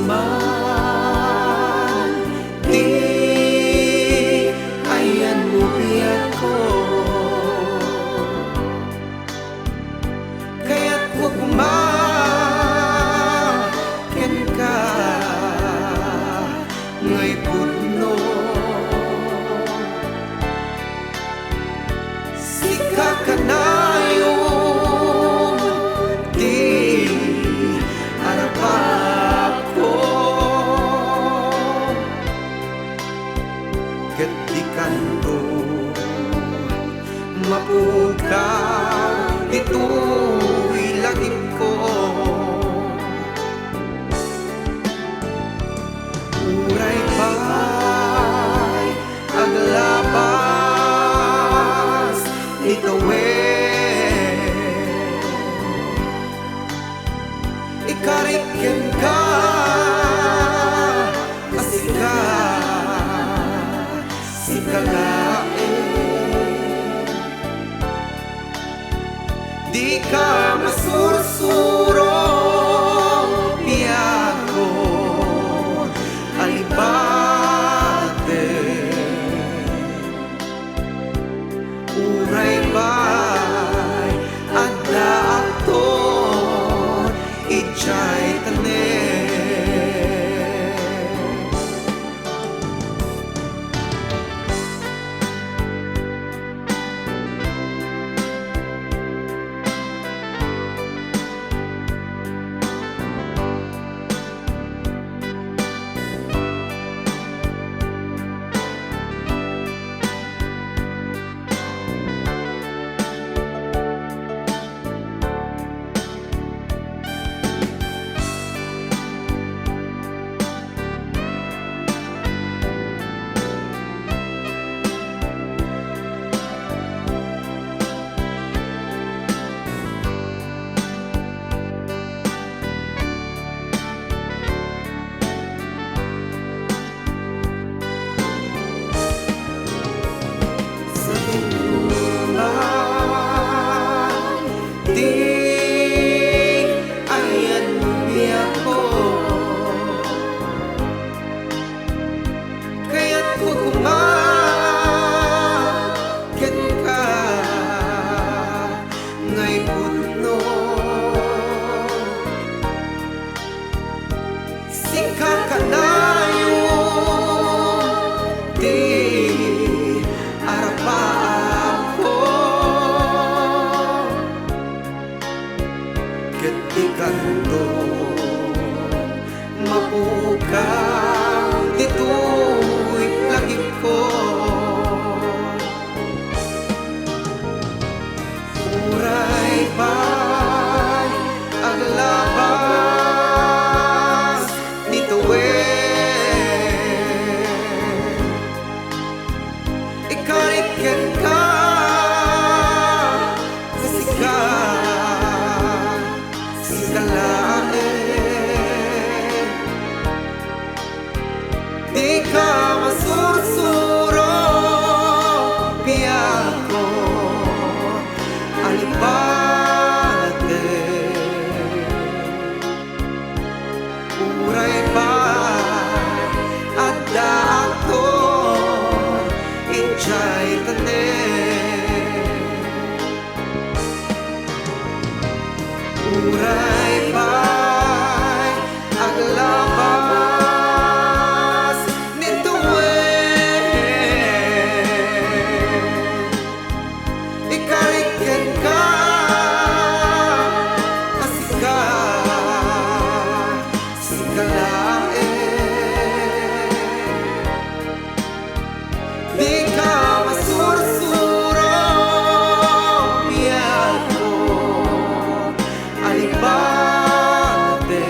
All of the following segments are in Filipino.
man, di ayan mo biyak ko. Kaya't huwag umakin ka ngay pudno. Sika ka na yun, di arapap ko. Ket di kanto mapukaw dito'y lagip ko. Uray pa'y aglabas itawen, ikarikin ka asika sikalain. Di ka masursuro piyako alibate. Uray ba'y adda aktor ijay tanen. Kanto mapukaw dito'y lagip ko. Uray pa'y aglabas dito'y ikarikin ka asika sikalain. Di ka masursuro piyako alibate. Uray ba'y adda aktor ijay tanen. Uray pa'y aglabas nituwen, ikarikin ka asika sikalain. Di ka masursuro piyako alibate.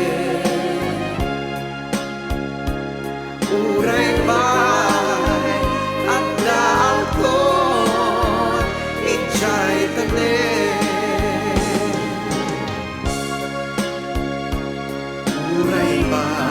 Uray ba'y adda aktor ijay tanen. Uray ba'y